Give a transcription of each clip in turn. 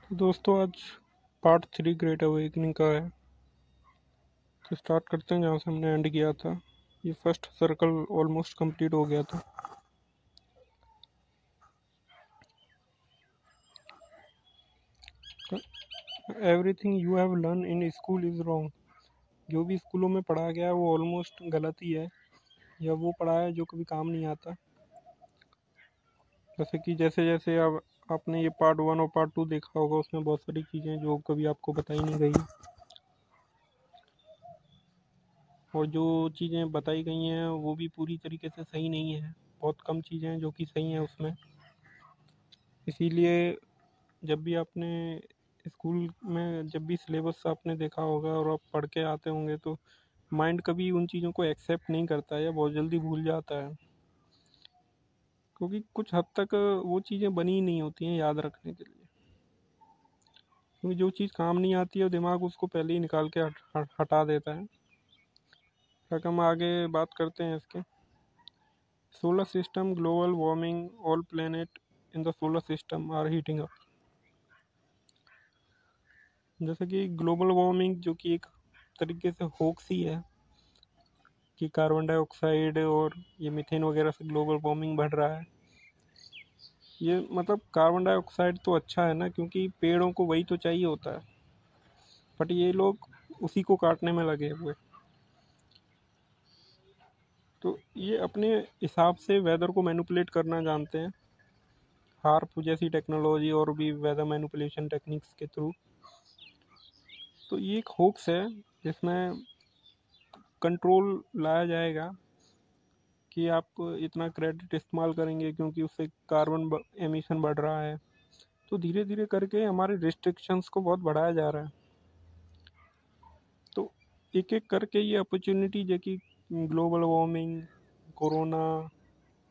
दोस्तों आज part 3 great awakening का है। तो स्टार्ट करते हैं जहाँ से हमने एंड किया था। ये फर्स्ट सर्कल ऑलमोस्ट कंप्लीट हो गया था। Everything you have learn in school is wrong. जो भी स्कूलों में पढ़ाया गया है वो ऑलमोस्ट गलत ही है, या वो पढ़ाया है जो कभी काम नहीं आता। जैसे जैसे अब आपने ये पार्ट 1 और पार्ट 2 देखा होगा, उसमें बहुत सारी चीज़ें जो कभी आपको बताई नहीं गई, और जो चीज़ें बताई गई हैं वो भी पूरी तरीके से सही नहीं है। बहुत कम चीज़ें हैं जो कि सही हैं उसमें। इसीलिए जब भी आपने स्कूल में जब भी सिलेबस आपने देखा होगा और आप पढ़ के आते होंगे, तो माइंड कभी उन चीज़ों को एक्सेप्ट नहीं करता है या बहुत जल्दी भूल जाता है, क्योंकि कुछ हद तक वो चीज़ें बनी ही नहीं होती हैं याद रखने के लिए। क्योंकि जो चीज़ काम नहीं आती है दिमाग उसको पहले ही निकाल के हटा देता है। तक हम आगे बात करते हैं इसके। Solar system, global warming, all planet in the solar system are heating up. जैसे कि ग्लोबल वार्मिंग जो कि एक तरीके से होक्स ही है कि कार्बन डाइऑक्साइड और ये मीथेन वगैरह से ग्लोबल वार्मिंग बढ़ रहा है। ये मतलब कार्बन डाइऑक्साइड तो अच्छा है ना, क्योंकि पेड़ों को वही तो चाहिए होता है, बट ये लोग उसी को काटने में लगे हुए। तो ये अपने हिसाब से वेदर को मैनिपुलेट करना जानते हैं, हार्प जैसी टेक्नोलॉजी और भी वेदर मैनिपुलेशन टेक्निक्स के थ्रू। तो ये एक होप्स है जिसमें कंट्रोल लाया जाएगा कि आप इतना क्रेडिट इस्तेमाल करेंगे क्योंकि उससे कार्बन एमिशन बढ़ रहा है। तो धीरे धीरे करके हमारे रिस्ट्रिक्शंस को बहुत बढ़ाया जा रहा है। तो एक एक करके ये अपॉर्चुनिटी जो कि ग्लोबल वार्मिंग, कोरोना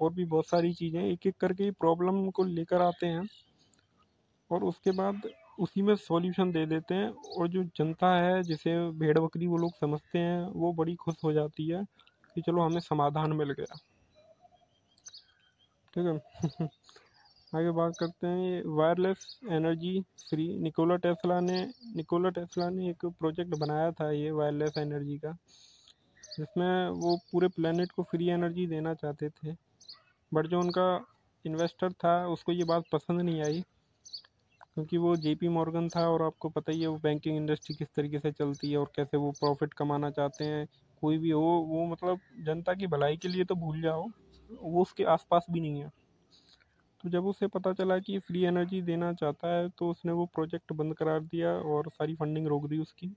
और भी बहुत सारी चीज़ें एक एक करके प्रॉब्लम को लेकर आते हैं, और उसके बाद उसी में सॉल्यूशन दे देते हैं। और जो जनता है जिसे भेड़ बकरी वो लोग समझते हैं, वो बड़ी खुश हो जाती है कि चलो हमें समाधान मिल गया। ठीक है। आगे बात करते हैं ये wireless energy free. Nikola Tesla ने एक प्रोजेक्ट बनाया था ये वायरलेस एनर्जी का, जिसमें वो पूरे प्लेनेट को फ्री एनर्जी देना चाहते थे। बट जो उनका इन्वेस्टर था उसको ये बात पसंद नहीं आई, क्योंकि वो जेपी मॉर्गन था, और आपको पता ही है वो बैंकिंग इंडस्ट्री किस तरीके से चलती है और कैसे वो प्रॉफिट कमाना चाहते हैं। कोई भी हो वो मतलब जनता की भलाई के लिए तो भूल जाओ, वो उसके आसपास भी नहीं है। तो जब उसे पता चला कि फ्री एनर्जी देना चाहता है, तो उसने वो प्रोजेक्ट बंद करार दिया और सारी फंडिंग रोक दी उसकी।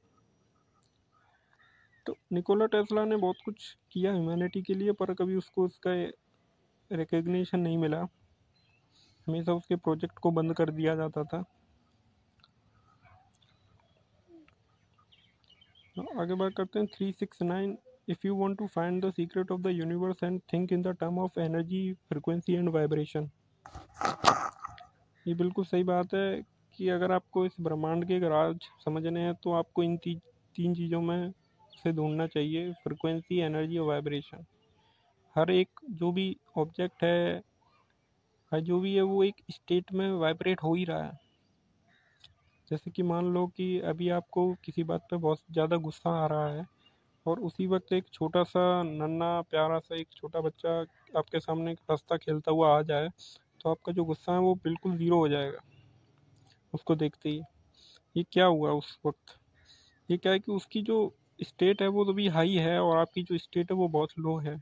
तो निकोला टेस्ला ने बहुत कुछ किया ह्यूमैनिटी के लिए, पर कभी उसको उसका रिकग्निशन नहीं मिला। हमेशा उसके प्रोजेक्ट को बंद कर दिया जाता था। तो आगे बात करते हैं 369। If you want to find the secret of the universe and think in the term of energy, frequency and vibration. ये बिल्कुल सही बात है कि अगर आपको इस ब्रह्मांड के राज समझने हैं तो आपको इन तीन चीज़ों में से ढूंढना चाहिए: फ्रिक्वेंसी, एनर्जी और वाइब्रेशन। हर एक जो भी ऑब्जेक्ट है, हर जो भी है, वो एक स्टेट में वाइब्रेट हो ही रहा है। जैसे कि मान लो कि अभी आपको किसी बात पे बहुत ज़्यादा गुस्सा आ रहा है, और उसी वक्त एक छोटा सा नन्हा प्यारा सा एक छोटा बच्चा आपके सामने हंसता खेलता हुआ आ जाए, तो आपका जो गुस्सा है वो बिल्कुल ज़ीरो हो जाएगा उसको देखते ही। ये क्या हुआ उस वक्त? ये क्या है कि उसकी जो स्टेट है वो तो भी हाई है, और आपकी जो स्टेट है वो बहुत लो है।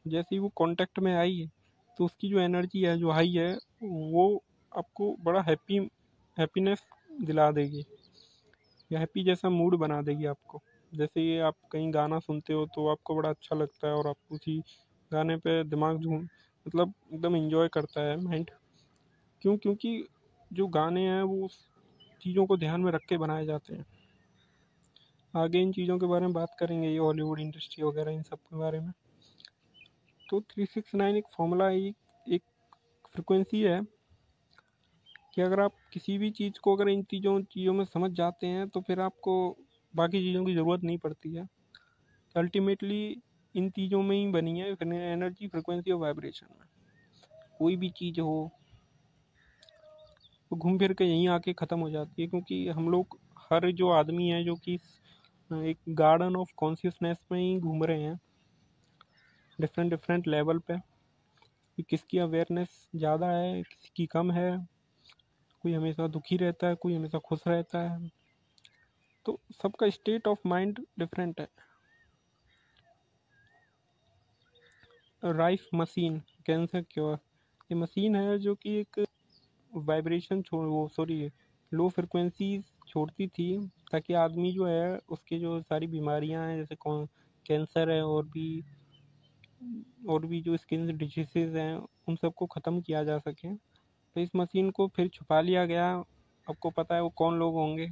जैसे ही वो कांटेक्ट में आई है, तो उसकी जो एनर्जी है जो हाई है, वो आपको बड़ा हैप्पीनेस दिला देगी, या हैप्पी जैसा मूड बना देगी आपको। जैसे ये आप कहीं गाना सुनते हो तो आपको बड़ा अच्छा लगता है, और आप उसी गाने पे दिमाग झूम मतलब एकदम इंजॉय करता है माइंड। क्यों? क्योंकि जो गाने हैं वो उस चीज़ों को ध्यान में रख के बनाए जाते हैं। आगे इन चीज़ों के बारे में बात करेंगे, ये हॉलीवुड इंडस्ट्री वगैरह इन सब के बारे में। तो 369 एक फॉर्मूला है, एक फ्रिक्वेंसी है कि अगर आप किसी भी चीज़ को अगर इन चीज़ों में समझ जाते हैं, तो फिर आपको बाकी चीज़ों की ज़रूरत नहीं पड़ती है। अल्टीमेटली इन चीज़ों में ही बनी है एनर्जी, फ्रिक्वेंसी और वाइब्रेशन में। कोई भी चीज़ हो, वो घूम फिर के यहीं आके ख़त्म हो जाती है, क्योंकि हम लोग हर जो आदमी है जो कि एक गार्डन ऑफ कॉन्शियसनेस में ही घूम रहे हैं, डिफरेंट डिफरेंट लेवल पे, कि किसकी अवेयरनेस ज़्यादा है, किसी की कम है, कोई हमेशा दुखी रहता है, कोई हमेशा खुश रहता है, तो सबका स्टेट ऑफ माइंड डिफरेंट है। राइफ मशीन कैंसर क्योर, ये मशीन है जो कि एक वाइब्रेशन छोड़ वो सॉरी लो फ्रिक्वेंसी छोड़ती थी, ताकि आदमी जो है उसके जो सारी बीमारियां हैं, जैसे कौन कैंसर है और भी जो स्किन डिजीजेज हैं, उन सबको ख़त्म किया जा सके। तो इस मशीन को फिर छुपा लिया गया। आपको पता है वो कौन लोग होंगे?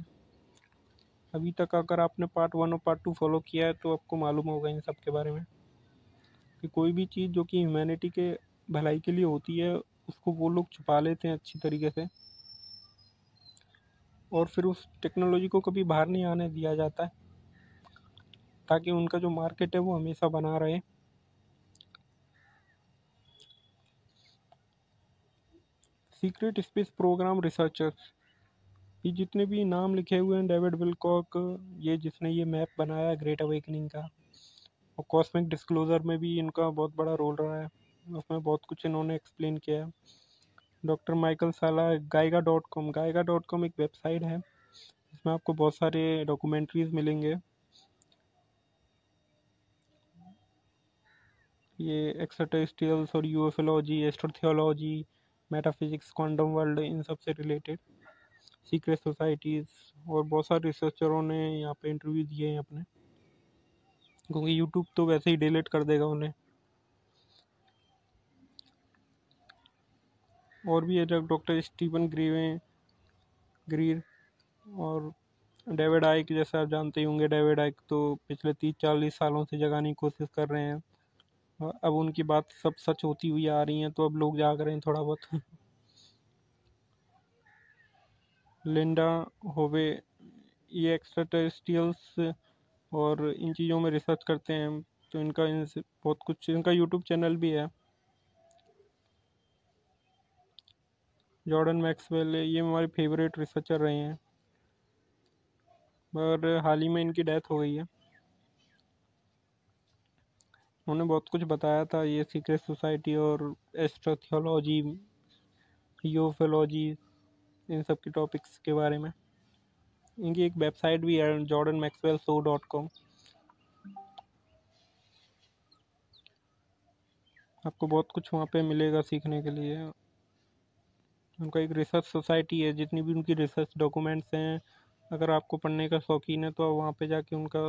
अभी तक अगर आपने पार्ट 1 और पार्ट 2 फॉलो किया है तो आपको मालूम होगा इन सब के बारे में, कि कोई भी चीज़ जो कि ह्यूमैनिटी के भलाई के लिए होती है उसको वो लोग छुपा लेते हैं अच्छी तरीके से, और फिर उस टेक्नोलॉजी को कभी बाहर नहीं आने दिया जाता है, ताकि उनका जो मार्केट है वो हमेशा बना रहे। सीक्रेट स्पेस प्रोग्राम रिसर्चर्स, ये जितने भी नाम लिखे हुए हैं, डेविड विलकॉक, ये जिसने ये मैप बनाया ग्रेट अवेकनिंग का, और कॉस्मिक डिस्क्लोजर में भी इनका बहुत बड़ा रोल रहा है, उसमें बहुत कुछ इन्होंने एक्सप्लेन किया है। डॉक्टर माइकल साला, गाइगा.com एक वेबसाइट है, इसमें आपको बहुत सारे डॉक्यूमेंट्रीज मिलेंगे। ये एक्सट्राटेरेस्ट्रियल्स और यूएफोलॉजी, एस्ट्रोथियोलॉजी, मेटाफिजिक्स, क्वांटम वर्ल्ड, इन सब से रिलेटेड, सीक्रेट सोसाइटीज़, और बहुत सारे रिसर्चरों ने यहाँ पे इंटरव्यू दिए हैं अपने, क्योंकि यूट्यूब तो वैसे ही डिलीट कर देगा उन्हें। और भी है डॉक्टर स्टीवन ग्रीर और डेविड आइक, जैसे आप जानते ही होंगे, डेविड आइक तो पिछले 30-40 सालों से जगाने की कोशिश कर रहे हैं, और अब उनकी बात सब सच होती हुई आ रही हैं, तो अब लोग जाग रहे हैं थोड़ा बहुत। लिंडा होवे, ये एक्स्ट्राटेरेस्ट्रियल्स और इन चीज़ों में रिसर्च करते हैं, तो इनका इनसे बहुत कुछ, इनका यूट्यूब चैनल भी है। जॉर्डन मैक्सवेल, ये हमारे फेवरेट रिसर्चर रहे हैं, पर हाल ही में इनकी डेथ हो गई है। उन्होंने बहुत कुछ बताया था, ये सीक्रेट सोसाइटी और एस्ट्रोथियोलॉजी, यूफोलॉजी, इन सब के टॉपिक्स के बारे में। इनकी एक वेबसाइट भी है, jordanmaxwellshow.com, आपको बहुत कुछ वहाँ पे मिलेगा सीखने के लिए। उनका एक रिसर्च सोसाइटी है, जितनी भी उनकी रिसर्च डॉक्यूमेंट्स हैं, अगर आपको पढ़ने का शौकीन है तो आप वहाँ पे जाके उनका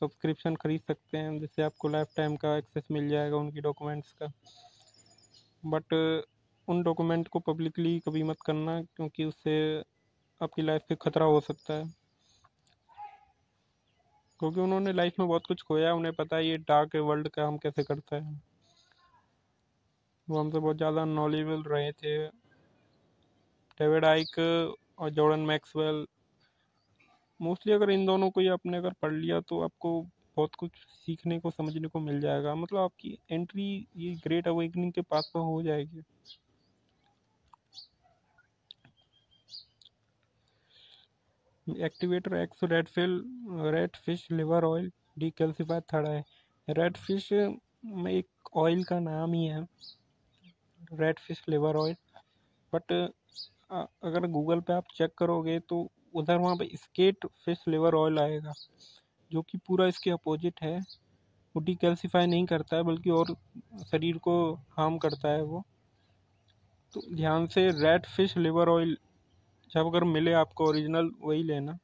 सब्सक्रिप्शन खरीद सकते हैं, जिससे आपको लाइफ टाइम का एक्सेस मिल जाएगा उनकी डॉक्यूमेंट्स का। बट उन डॉक्यूमेंट को पब्लिकली कभी मत करना, क्योंकि उससे आपकी लाइफ पे खतरा हो सकता है, क्योंकि उन्होंने लाइफ में बहुत कुछ खोया, उन्हें पता है ये डार्क वर्ल्ड काम कैसे करता है। वो हमसे बहुत ज़्यादा नॉलेजेबल रहे थे, डेविड आइक और जॉर्डन मैक्सवेल। मोस्टली अगर इन दोनों को ही आपने अगर पढ़ लिया तो आपको बहुत कुछ सीखने को समझने को मिल जाएगा, मतलब आपकी एंट्री ये ग्रेट अवेकनिंग के पास में हो जाएगी। Activator X red fish liver oil decalcified third है। रेड फिश में एक ऑयल का नाम ही है red fish liver oil, but अगर गूगल पे आप चेक करोगे तो उधर वहाँ पे स्केट फिश लिवर ऑयल आएगा, जो कि पूरा इसके अपोजिट है। वो डिकैल्सिफाई नहीं करता है, बल्कि और शरीर को हार्म करता है वो। तो ध्यान से रेड फिश लिवर ऑयल जब अगर मिले आपको ओरिजिनल, वही लेना।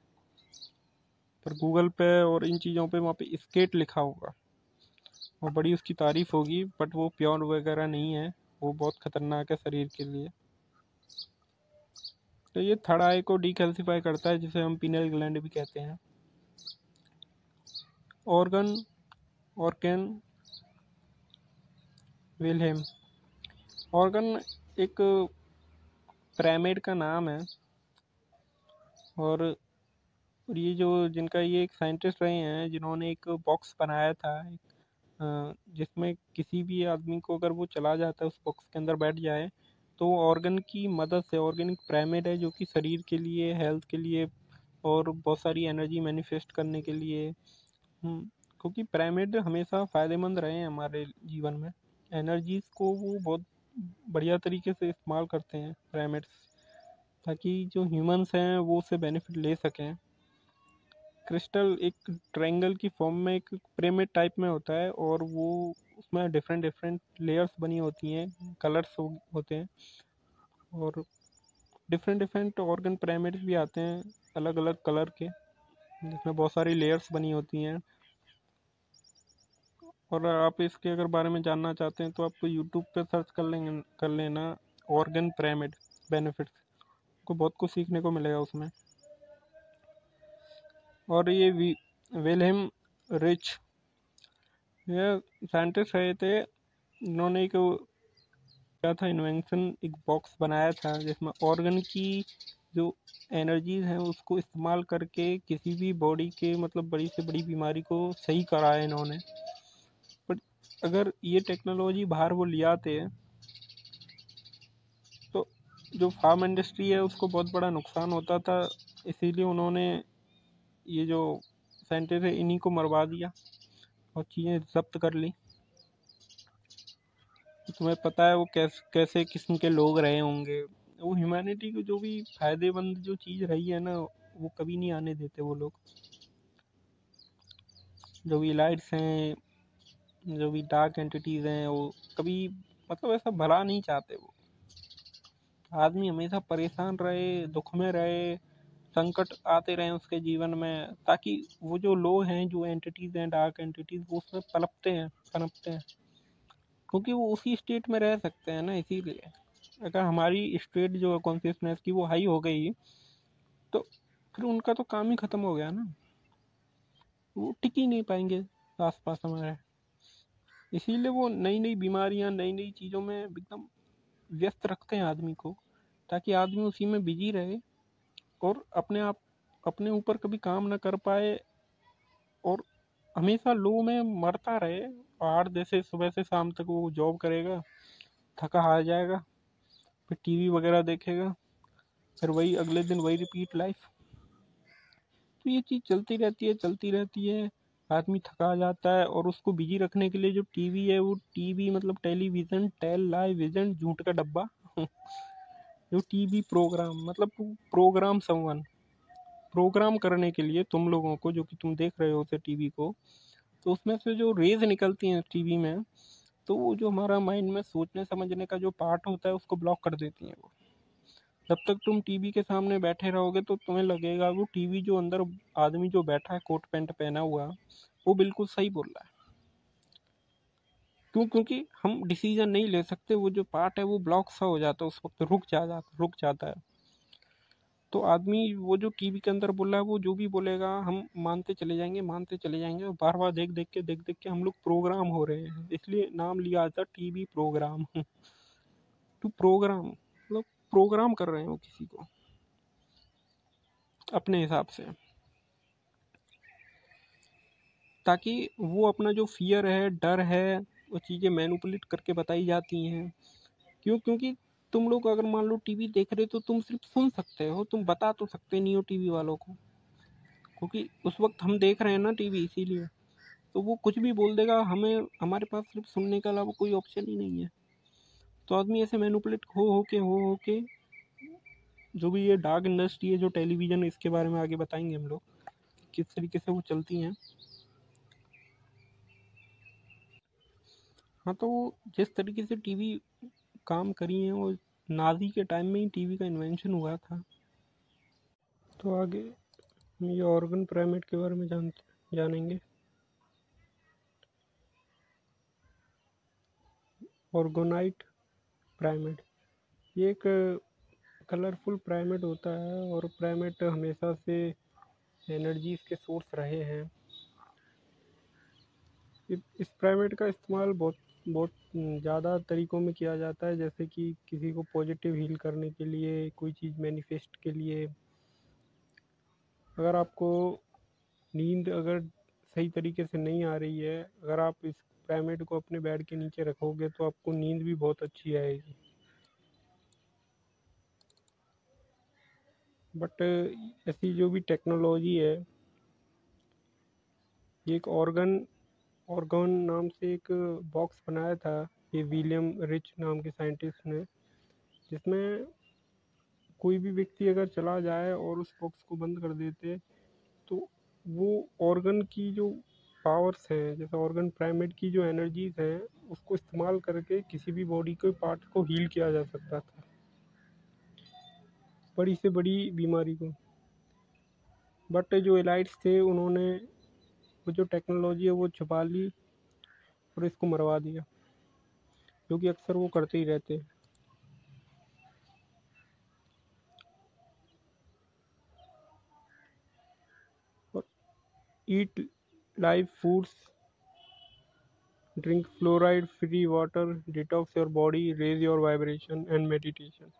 पर गूगल पे और इन चीज़ों पे वहाँ पे स्केट लिखा होगा और बड़ी उसकी तारीफ होगी, बट वो प्योर वगैरह नहीं है, वो बहुत खतरनाक है शरीर के लिए। तो ये थर्ड आई को डिकैल्सिफाई करता है, जिसे हम पीनल ग्लैंड भी कहते हैं। ऑर्गन ऑर्गन विलहेम, ऑर्गन एक प्राइमेट का नाम है, और ये जो जिनका ये एक साइंटिस्ट रहे हैं, जिन्होंने एक बॉक्स बनाया था, जिसमें किसी भी आदमी को अगर वो चला जाता है उस बॉक्स के अंदर बैठ जाए तो ऑर्गन की मदद से, ऑर्गेनिक पिरामिड है जो कि शरीर के लिए, हेल्थ के लिए और बहुत सारी एनर्जी मैनिफेस्ट करने के लिए। क्योंकि पिरामिड हमेशा फ़ायदेमंद रहे हैं हमारे जीवन में। एनर्जीज को वो बहुत बढ़िया तरीके से इस्तेमाल करते हैं पिरामिड्स, ताकि जो ह्यूमंस हैं वो उससे बेनिफिट ले सकें। क्रिस्टल एक ट्रायंगल की फॉर्म में एक पिरामिड टाइप में होता है, और वो उसमें डिफरेंट डिफरेंट लेयर्स बनी होती हैं, कलर्स होते हैं, और डिफरेंट डिफरेंट ऑर्गन पिरामिड्स भी आते हैं अलग अलग कलर के, जिसमें बहुत सारी लेयर्स बनी होती हैं। और आप इसके अगर बारे में जानना चाहते हैं तो आप यूट्यूब पे सर्च कर लेना ऑर्गन पिरामिड बेनिफिट्स, आपको बहुत कुछ सीखने को मिलेगा उसमें। और ये विल्हेम रिच, यह साइंटिस्ट रहे थे, इन्होंने एक क्या था इन्वेंशन, एक बॉक्स बनाया था जिसमें ऑर्गन की जो एनर्जीज हैं उसको इस्तेमाल करके किसी भी बॉडी के मतलब बड़ी से बड़ी बीमारी को सही करा है इन्होंने। बट अगर ये टेक्नोलॉजी बाहर वो ले आते हैं तो जो फार्म इंडस्ट्री है उसको बहुत बड़ा नुकसान होता था, इसीलिए उन्होंने ये जो साइंटिस्ट है इन्हीं को मरवा दिया और चीज़ें जब्त कर ली। तुम्हें पता है वो कैसे किस्म के लोग रहे होंगे। वो ह्यूमैनिटी को जो भी फायदेमंद जो चीज़ रही है ना, वो कभी नहीं आने देते वो लोग। जो भी लाइट्स हैं, जो भी डार्क एंटिटीज़ हैं, वो कभी मतलब ऐसा भला नहीं चाहते। वो आदमी हमेशा परेशान रहे, दुख में रहे, संकट आते रहे उसके जीवन में, ताकि वो जो लोग हैं, जो एंटिटीज़ हैं, डार्क एंटिटीज़, वो उसमें पनपते हैं, क्योंकि वो उसी स्टेट में रह सकते हैं ना। इसीलिए अगर हमारी स्टेट जो है कॉन्शियसनेस की वो हाई हो गई तो फिर उनका तो काम ही ख़त्म हो गया ना, वो टिक ही नहीं पाएंगे आसपास हमारे। इसीलिए वो नई नई बीमारियां, नई नई चीज़ों में एकदम व्यस्त रखते हैं आदमी को, ताकि आदमी उसी में बिजी रहे और अपने ऊपर कभी काम ना कर पाए, और हमेशा लो में मरता रहे। और जैसे सुबह से शाम तक वो जॉब करेगा, थका हार जाएगा, फिर टीवी वगैरह देखेगा, फिर वही अगले दिन वही रिपीट लाइफ। तो ये चीज़ चलती रहती है। आदमी थका जाता है, और उसको बिजी रखने के लिए जो टीवी है, वो टीवी मतलब टेलीविज़न, टेलीविज़न झूठ का डब्बा जो टीवी प्रोग्राम मतलब प्रोग्राम समवन, प्रोग्राम करने के लिए तुम लोगों को, जो कि तुम देख रहे हो उसे टीवी को, तो उसमें से जो रेज निकलती हैं टीवी में, तो वो जो हमारा माइंड में सोचने समझने का जो पार्ट होता है उसको ब्लॉक कर देती हैं वो। जब तक तुम टीवी के सामने बैठे रहोगे तो तुम्हें लगेगा वो टीवी जो अंदर आदमी जो बैठा है कोट पैंट पहना हुआ, वो बिल्कुल सही बोल रहा है। क्यों? क्योंकि हम डिसीजन नहीं ले सकते, वो जो पार्ट है वो ब्लॉक सा हो जाता है, उस वक्त रुक जाता है। तो आदमी वो जो टीवी के अंदर बोल रहा है, वो जो भी बोलेगा हम मानते चले जाएंगे, और बार बार देख देख के हम लोग प्रोग्राम हो रहे हैं। इसलिए नाम लिया था टीवी प्रोग्राम टू प्रोग्राम, मतलब प्रोग्राम कर रहे हैं वो किसी को अपने हिसाब से, ताकि वो अपना जो फियर है, डर है, वो चीज़ें मैनिपुलेट करके बताई जाती हैं। क्यों? क्योंकि तुम लोग अगर मान लो टीवी देख रहे हो तो तुम सिर्फ सुन सकते हो, तुम बता तो सकते नहीं हो टीवी वालों को, क्योंकि उस वक्त हम देख रहे हैं ना टीवी, इसीलिए। तो वो कुछ भी बोल देगा, हमें हमारे पास सिर्फ सुनने के अलावा कोई ऑप्शन ही नहीं है। तो आदमी ऐसे मैनिपुलेट हो के जो भी ये डार्क इंडस्ट्री है, जो टेलीविज़न, इसके बारे में आगे बताएंगे हम लोग किस तरीके से वो चलती हैं। हाँ, तो जिस तरीके से टीवी काम करी है, वो नाज़ी के टाइम में ही टीवी का इन्वेंशन हुआ था। तो आगे हम ये ऑर्गन पिरामिड के बारे में जानेंगे। ऑर्गोनाइट पिरामिड, ये एक कलरफुल पिरामिड होता है, और पिरामिड हमेशा से एनर्जीज के सोर्स रहे हैं। इस पिरामिड का इस्तेमाल बहुत बहुत ज़्यादा तरीक़ों में किया जाता है, जैसे कि किसी को पॉजिटिव हील करने के लिए, कोई चीज़ मैनिफेस्ट के लिए। अगर आपको नींद अगर सही तरीके से नहीं आ रही है, अगर आप इस पिरामिड को अपने बेड के नीचे रखोगे तो आपको नींद भी बहुत अच्छी आएगी। बट ऐसी जो भी टेक्नोलॉजी है, ये एक ऑर्गन नाम से एक बॉक्स बनाया था ये विलियम रिच नाम के साइंटिस्ट ने, जिसमें कोई भी व्यक्ति अगर चला जाए और उस बॉक्स को बंद कर देते तो वो ऑर्गन की जो पावर्स हैं, जैसे ऑर्गन प्राइमेट की जो एनर्जीज हैं, उसको इस्तेमाल करके किसी भी बॉडी के पार्ट को हील किया जा सकता था, बड़ी से बड़ी बीमारी को। बट जो एलाइट्स थे उन्होंने वो जो टेक्नोलॉजी है वो छुपा ली और इसको मरवा दिया, क्योंकि अक्सर वो करते ही रहते हैं। और eat live foods, drink fluoride free water, detox your body, raise your vibration and meditation.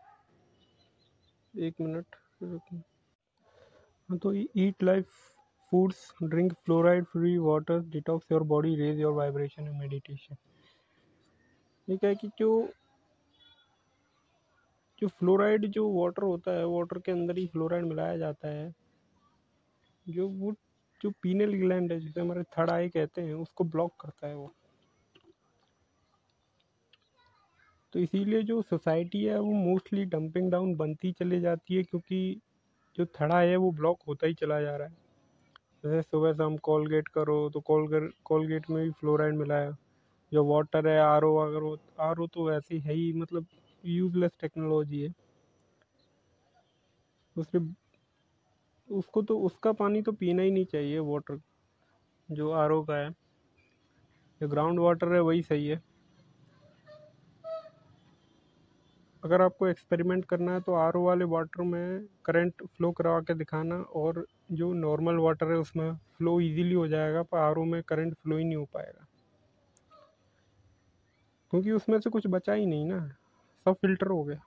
एक मिनट रुकिए। हाँ, तो eat live foods, drink fluoride free water, detox your body, raise your vibration and meditation. ये क्या है कि जो fluoride जो वाटर होता है, वाटर के अंदर ही फ्लोराइड मिलाया जाता है, वो जो पीनल ग्लैंड है, जिसे हमारे थर्ड आई कहते हैं, उसको ब्लॉक करता है वो। तो इसीलिए जो सोसाइटी है वो मोस्टली डंपिंग डाउन बनती चली जाती है, क्योंकि जो थर्ड आई है वो ब्लॉक होता ही चला जा रहा है। जैसे सुबह शाम कोलगेट करो तो कोलगेट में भी फ्लोराइड मिला है। जो वाटर है आर ओ, अगर आर ओ तो वैसे है ही मतलब यूजलेस टेक्नोलॉजी है। दूसरे उसको तो उसका पानी तो पीना ही नहीं चाहिए, वाटर जो आर ओ का है। जो ग्राउंड वाटर है वही सही है। अगर आपको एक्सपेरिमेंट करना है तो आर ओ वाले वाटर में करंट फ्लो करवा के दिखाना, और जो नॉर्मल वाटर है उसमें फ्लो इजीली हो जाएगा, पर आर ओ में करंट फ्लो ही नहीं हो पाएगा, क्योंकि उसमें से कुछ बचा ही नहीं ना, सब फिल्टर हो गया।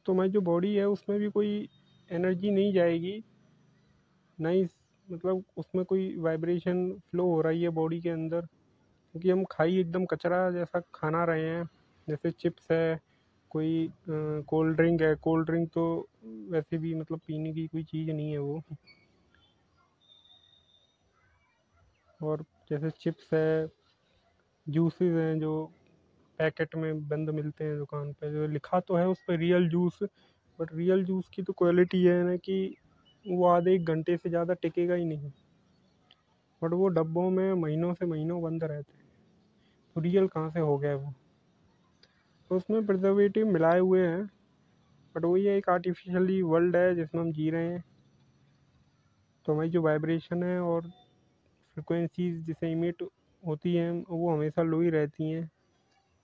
तो हमारी जो बॉडी है उसमें भी कोई एनर्जी नहीं जाएगी, ना ही मतलब उसमें कोई वाइब्रेशन फ्लो हो रही है बॉडी के अंदर, क्योंकि हम खाई एकदम कचरा जैसा खाना रहे हैं। जैसे चिप्स है, कोई कोल्ड ड्रिंक है, कोल्ड ड्रिंक तो वैसे भी मतलब पीने की कोई चीज़ नहीं है वो। और जैसे चिप्स है, जूसेस हैं जो पैकेट में बंद मिलते हैं दुकान पे, जो लिखा तो है उस पर real juice, but real juice की तो क्वालिटी है ना कि वो आधे एक घंटे से ज़्यादा टिकेगा ही नहीं, बट वो डब्बों में महीनों से महीनों बंद रहते हैं। तो रियल कहाँ से हो गया वो? तो उसमें प्रिजर्वेटिव मिलाए हुए हैं, बट वही है, एक आर्टिफिशियली वर्ल्ड है जिसमें हम जी रहे हैं। तो हमारी जो वाइब्रेशन है और फ्रिक्वेंसीज जिसे इमिट होती हैं वो हमेशा लो ही रहती हैं।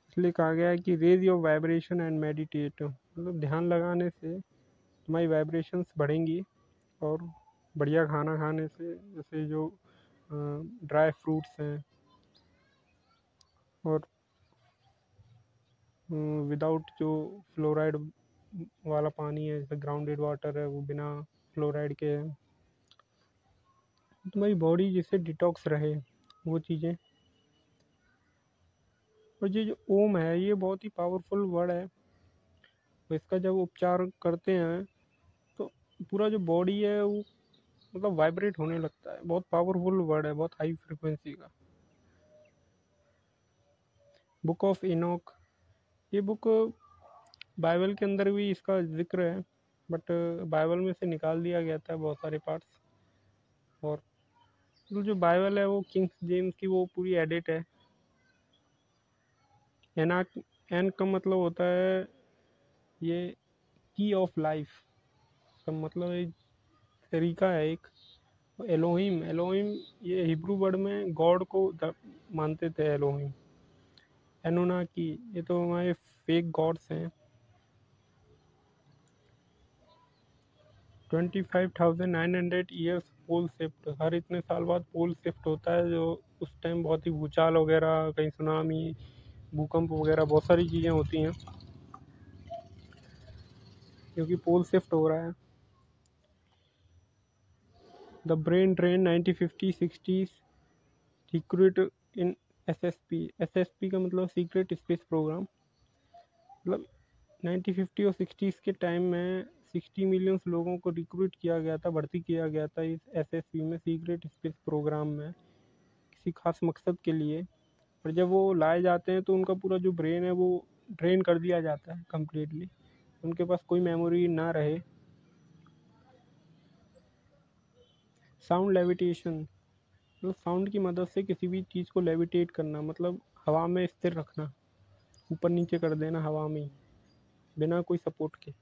इसलिए कहा गया है कि raise your vibration and meditate, मतलब ध्यान लगाने से तुम्हारी वाइब्रेशंस बढ़ेंगी। और बढ़िया खाना खाने से, जैसे जो ड्राई फ्रूट्स हैं, और विदाउट जो फ्लोराइड वाला पानी है, जैसे ग्राउंडेड वाटर है वो बिना फ्लोराइड के है, तुम्हारी बॉडी जिससे डिटॉक्स रहे वो चीज़ें। और ये जो ओम है ये बहुत ही पावरफुल वर्ड है, तो इसका जब उपचार करते हैं तो पूरा जो बॉडी है वो मतलब वाइब्रेट होने लगता है। बहुत पावरफुल वर्ड है, बहुत हाई फ्रिक्वेंसी का। बुक ऑफ इनोक, ये बुक बाइबल के अंदर भी इसका जिक्र है, बट बाइबल में से निकाल दिया गया था बहुत सारे पार्ट्स। और तो जो बाइबल है वो किंग्स जेम्स की वो पूरी एडिट है। एनाक, एन का मतलब होता है ये की ऑफ लाइफ का मतलब एक तरीका है एक। एलोहिम, एलोहिम ये हिब्रू वर्ड में गॉड को मानते थे एलोहिम। एनोनाकी, ये तो हमारे फेक गॉड्स हैं। 25,900 पोल शिफ्ट, हर इतने साल बाद पोल शिफ्ट होता है, जो उस टाइम बहुत ही भूचाल वगैरह, कहीं सुनामी, भूकंप वगैरह बहुत सारी चीज़ें होती हैं, क्योंकि पोल शिफ्ट हो रहा है। The brain drain 1950-60s, secret in SSP, SSP का मतलब सीक्रेट स्पेस प्रोग्राम। मतलब 1950 और 60s के टाइम में 60 मिलियन लोगों को रिक्रूट किया गया था, भर्ती किया गया था इस एसएसबी में, सीक्रेट स्पेस प्रोग्राम में, किसी खास मकसद के लिए। और जब वो लाए जाते हैं तो उनका पूरा जो ब्रेन है वो ड्रेन कर दिया जाता है कम्प्लीटली, उनके पास कोई मेमोरी ना रहे। साउंड लेविटेशन, तो साउंड की मदद से किसी भी चीज़ को लेविटेट करना, मतलब हवा में स्थिर रखना, ऊपर नीचे कर देना हवा में ही, बिना कोई सपोर्ट के।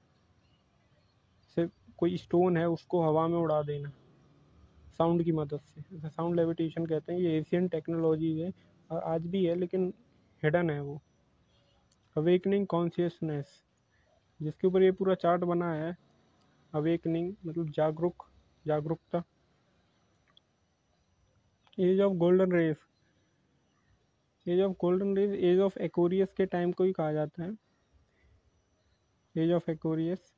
सिर्फ कोई स्टोन है उसको हवा में उड़ा देना साउंड की मदद से, इसे साउंड लेविटेशन कहते हैं। ये एशियन टेक्नोलॉजी है और आज भी है, लेकिन हिडन है वो। अवेकनिंग कॉन्शियसनेस, जिसके ऊपर ये पूरा चार्ट बना है, अवेकनिंग मतलब जागरूकता। Age of golden race, age of Aquarius के टाइम को ही कहा जाता है, एज ऑफ एक्वेरियस।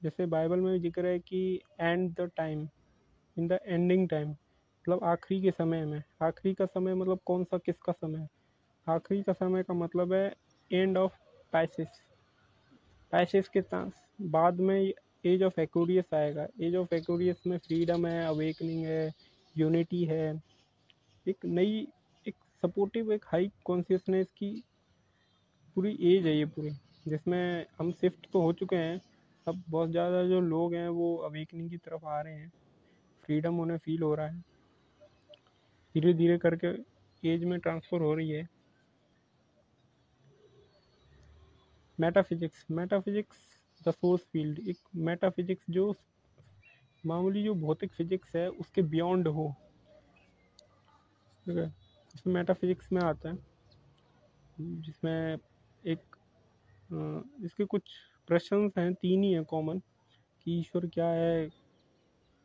जैसे बाइबल में जिक्र है कि end the time, in the ending time, मतलब आखिरी के समय में। आखिरी का समय मतलब कौन सा, किसका समय? आखिरी का समय का मतलब है एंड ऑफ पाइसिस। पाइसिस के बाद में एज ऑफ एक्वेरियस आएगा। एज ऑफ एक्वेरियस में फ्रीडम है, अवेकनिंग है, यूनिटी है, एक नई, एक सपोर्टिव, एक हाई कॉन्शियसनेस की पूरी एज है ये पूरी, जिसमें हम शिफ्ट तो हो चुके हैं। अब बहुत ज़्यादा जो लोग हैं वो अवेकनिंग की तरफ आ रहे हैं, फ्रीडम उन्हें फील हो रहा है, धीरे धीरे करके एज में ट्रांसफ़र हो रही है। मेटाफिजिक्स द सोर्स फील्ड, एक मेटाफिजिक्स जो मामूली जो भौतिक फिजिक्स है उसके बियॉन्ड हो, ठीक है, इसमें मेटाफिजिक्स में आता है। जिसमें एक इसके कुछ प्रश्न हैं, 3 ही हैं कॉमन, कि ईश्वर क्या है,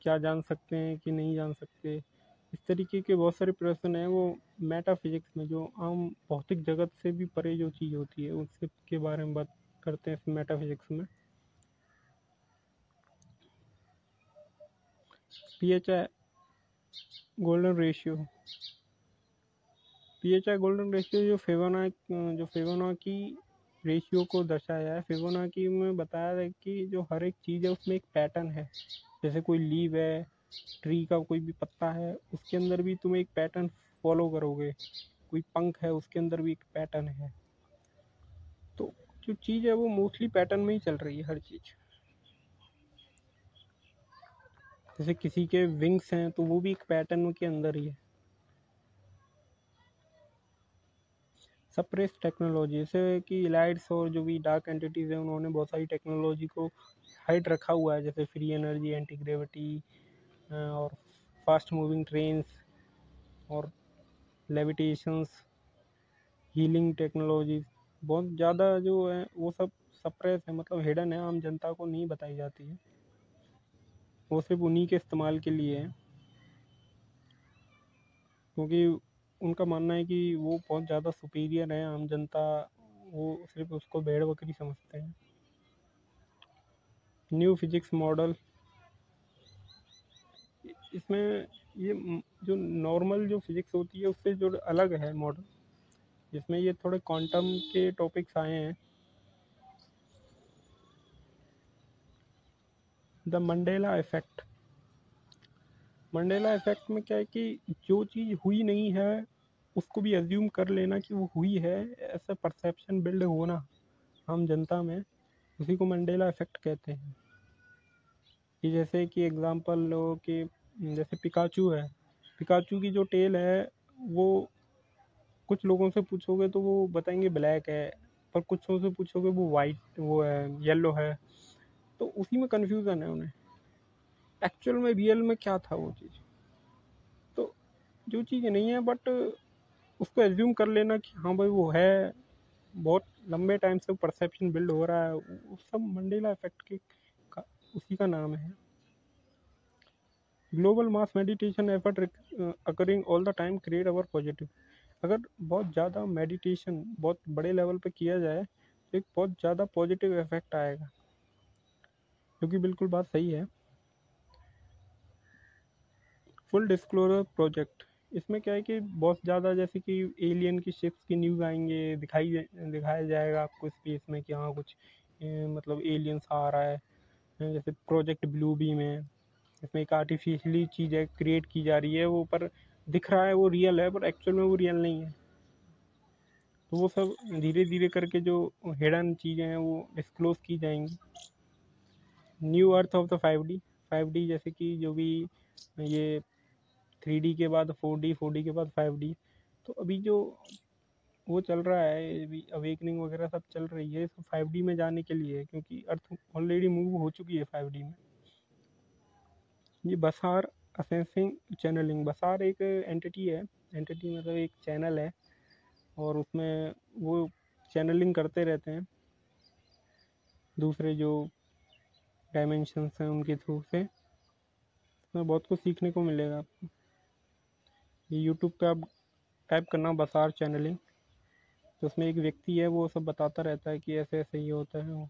क्या जान सकते हैं कि नहीं जान सकते। इस तरीके के बहुत सारे प्रश्न हैं वो मेटाफिजिक्स में, जो आम भौतिक जगत से भी परे जो चीज़ होती है उसके के बारे में बात करते हैं इस मेटाफिजिक्स में। PHI golden ratio, PHI golden ratio जो फिबोनाची रेशियो को दर्शाया है। फिबोनाची में बताया है कि जो हर एक चीज़ है उसमें एक पैटर्न है। जैसे कोई लीव है, ट्री का कोई भी पत्ता है, उसके अंदर भी तुम एक पैटर्न फॉलो करोगे। कोई पंख है, उसके अंदर भी एक पैटर्न है। तो जो चीज़ है वो मोस्टली पैटर्न में ही चल रही है हर चीज़। जैसे किसी के विंग्स हैं तो वो भी एक पैटर्न के अंदर ही है। सप्रेस टेक्नोलॉजी, जैसे कि इलाइट्स और जो भी डार्क एंटिटीज़ हैं उन्होंने बहुत सारी टेक्नोलॉजी को हाइड रखा हुआ है, जैसे फ्री एनर्जी, एंटी ग्रेविटी, और फास्ट मूविंग ट्रेन्स, और लेविटेशंस, हीलिंग टेक्नोलॉजीज। बहुत ज़्यादा जो है वो सब सप्रेस है, मतलब हिडन है, आम जनता को नहीं बताई जाती है, वो सिर्फ उन्हीं के इस्तेमाल के लिए है, क्योंकि उनका मानना है कि वो बहुत ज़्यादा सुपीरियर है, आम जनता वो सिर्फ उसको भेड़ बकरी समझते हैं। न्यू फिजिक्स मॉडल, इसमें ये जो नॉर्मल जो फिजिक्स होती है उससे जो अलग है मॉडल, जिसमें ये थोड़े क्वांटम के टॉपिक्स आए हैं। The Mandela effect, Mandela effect में क्या है कि जो चीज़ हुई नहीं है उसको भी एज्यूम कर लेना कि वो हुई है, ऐसा परसेप्शन बिल्ड होना आम जनता में, उसी को मंडेला इफेक्ट कहते हैं। कि जैसे कि एग्जांपल लो कि जैसे पिकाचू है, पिकाचू की जो टेल है वो कुछ लोगों से पूछोगे तो वो बताएंगे ब्लैक है, पर कुछ से पूछोगे वो वाइट, वो है येलो है, तो उसी में कन्फ्यूज़न है उन्हें, एक्चुअल में रियल में क्या था वो चीज़। तो जो चीज़ नहीं है बट उसको एज्यूम कर लेना कि हाँ भाई वो है, बहुत लंबे टाइम से परसेप्शन बिल्ड हो रहा है, वो सब मंडेला इफेक्ट के का, उसी का नाम है। Global mass meditation effort occurring all the time create our positive, अगर बहुत ज़्यादा मेडिटेशन बहुत बड़े लेवल पे किया जाए तो एक बहुत ज़्यादा पॉजिटिव इफेक्ट आएगा, क्योंकि बिल्कुल बात सही है। फुल डिस्क्लोजर प्रोजेक्ट, इसमें क्या है कि बहुत ज़्यादा जैसे कि एलियन की शिप्स की न्यूज़ आएंगे, दिखाया जाएगा आपको स्पेस में कि हाँ कुछ मतलब एलियंस आ रहा है, जैसे प्रोजेक्ट ब्लू बीम है, इसमें एक आर्टिफिशियली चीज़ है क्रिएट की जा रही है, वो पर दिख रहा है वो रियल है, पर एक्चुअल में वो रियल नहीं है। तो वो सब धीरे धीरे करके जो हिडन चीज़ें हैं वो डिस्क्लोज की जाएंगी। New earth of the 5D जैसे कि जो भी ये 3D के बाद 4D के बाद 5D, तो अभी जो वो चल रहा है अभी अवेकनिंग वगैरह सब चल रही है, सब 5D में जाने के लिए है, क्योंकि अर्थ ऑलरेडी मूव हो चुकी है 5D में। ये बसार असेंसिंग चैनलिंग, बसार एक एंटिटी है, एंटिटी मतलब एक चैनल है, और उसमें वो चैनलिंग करते रहते हैं दूसरे जो डायमेंशंस हैं उनके थ्रू से। उसमें बहुत कुछ सीखने को मिलेगा आपको। ये यूट्यूब पे आप टाइप करना बसार चैनलिंग, तो उसमें एक व्यक्ति है वो सब बताता रहता है कि ऐसे ऐसे ये होता है।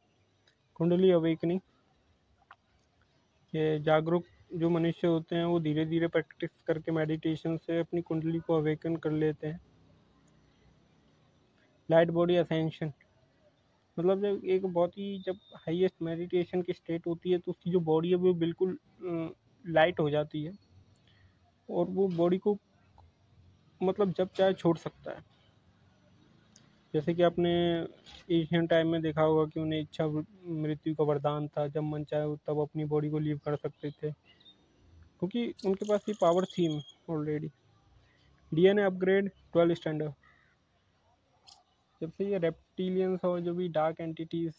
कुंडली अवेकनिंग, ये जागरूक जो मनुष्य होते हैं वो धीरे धीरे प्रैक्टिस करके मेडिटेशन से अपनी कुंडली को अवेकन कर लेते हैं। लाइट बॉडी असेंशन, मतलब जब एक बहुत ही जब हाईएस्ट मेडिटेशन की स्टेट होती है तो उसकी जो बॉडी है वो बिल्कुल लाइट हो जाती है, और वो बॉडी को मतलब जब चाहे छोड़ सकता है। जैसे कि आपने एशियन टाइम में देखा होगा कि उन्हें इच्छा मृत्यु का वरदान था, जब मन चाहे तब अपनी बॉडी को लीव कर सकते थे, क्योंकि उनके पास ये पावर थी ऑलरेडी। डीएनए अपग्रेड 12 स्टैंडर्ड, जब से ये रेप्टिलियंस और जो भी डार्क एंटिटीज़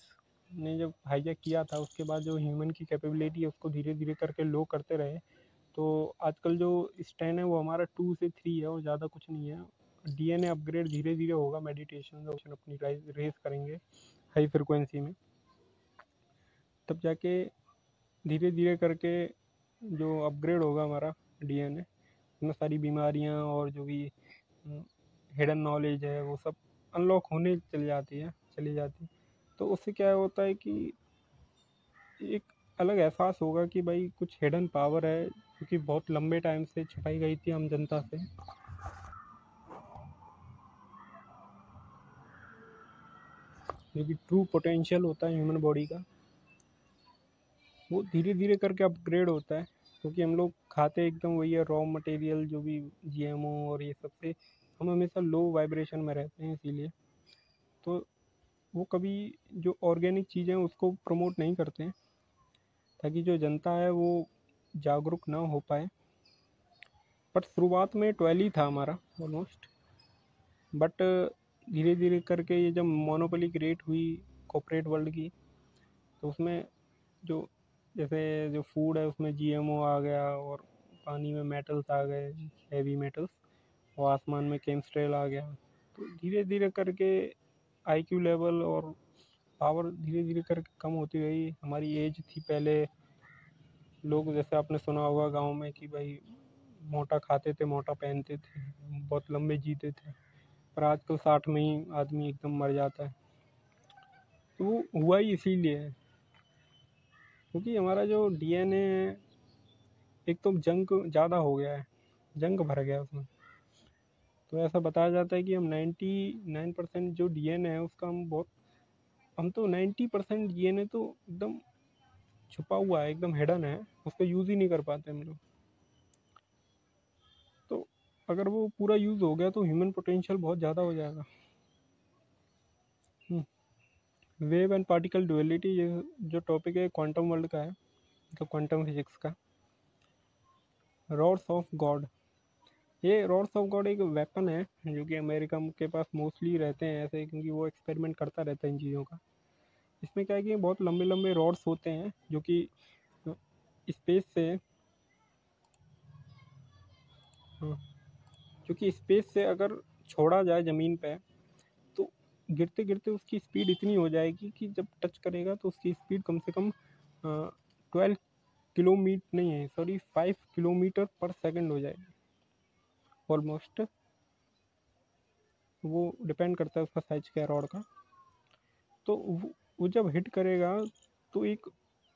ने जब हाईजैक किया था, उसके बाद जो ह्यूमन की कैपेबिलिटी है उसको धीरे धीरे करके लो करते रहे। तो आजकल जो स्टैंड है वो हमारा 2 से 3 है और ज़्यादा कुछ नहीं है। डीएनए अपग्रेड धीरे धीरे होगा, मेडिटेशन का अपनी रेस करेंगे हाई फ्रिक्वेंसी में, तब जाके धीरे धीरे करके जो अपग्रेड होगा हमारा डीएनए, उसमें सारी बीमारियां और जो भी हिडन नॉलेज है वो सब अनलॉक होने चली जाती। तो उससे क्या होता है कि एक अलग एहसास होगा कि भाई कुछ हिडन पावर है, क्योंकि बहुत लंबे टाइम से छुपाई गई थी हम जनता से। जो कि ट्रू पोटेंशियल होता है ह्यूमन बॉडी का, वो धीरे धीरे करके अपग्रेड होता है, क्योंकि हम लोग खाते एकदम वही है रॉ मटेरियल, जो भी जीएमओ और ये सब से हम हमेशा लो वाइब्रेशन में रहते हैं, इसीलिए तो वो कभी जो ऑर्गेनिक चीज़ें हैं उसको प्रमोट नहीं करते हैं, ताकि जो जनता है वो जागरूक ना हो पाए। पर शुरुआत में 12 ही था हमारा ऑलमोस्ट, बट धीरे धीरे करके ये जब मोनोपोली क्रिएट हुई कॉर्पोरेट वर्ल्ड की, तो उसमें जो जैसे जो फूड है उसमें जीएमओ आ गया, और पानी में मेटल्स आ गए, हैवी मेटल्स, और आसमान में केमिस्ट्रेल आ गया। तो धीरे धीरे करके आईक्यू लेवल और पावर धीरे धीरे करके कम होती गई। हमारी एज थी पहले, लोग जैसे आपने सुना होगा गांव में कि भाई मोटा खाते थे मोटा पहनते थे, बहुत लंबे जीते थे, पर आजकल 60 में ही आदमी एकदम मर जाता है। तो वो हुआ ही इसीलिए है, क्योंकि हमारा जो डीएनए है एक तो जंग ज़्यादा हो गया है, जंग भर गया उसमें। तो ऐसा बताया जाता है कि हम 99% जो डीएनए है उसका हम तो 90% डीएनए तो एकदम छुपा हुआ है, एकदम हिडन है, उसका यूज़ ही नहीं कर पाते हम लोग। तो अगर वो पूरा यूज़ हो गया तो ह्यूमन पोटेंशियल बहुत ज़्यादा हो जाएगा। वेव एंड पार्टिकल डुअलिटी, ये जो टॉपिक है क्वांटम वर्ल्ड का है, मतलब क्वांटम फिजिक्स का। रॉड्स ऑफ गॉड, ये रॉड्स ऑफ गॉड एक वेपन है जो कि अमेरिका के पास मोस्टली रहते हैं ऐसे, क्योंकि वो एक्सपेरिमेंट करता रहता है इन चीज़ों का। इसमें क्या है कि बहुत लंबे लंबे रॉड्स होते हैं जो कि स्पेस से अगर छोड़ा जाए ज़मीन पे, तो गिरते गिरते उसकी स्पीड इतनी हो जाएगी कि जब टच करेगा तो उसकी स्पीड कम से कम 12 किलोमीटर नहीं है, सॉरी 5 किलोमीटर पर सेकंड हो जाएगी ऑलमोस्ट। वो डिपेंड करता है उसका साइज क्या है रॉड का। तो वो जब हिट करेगा तो एक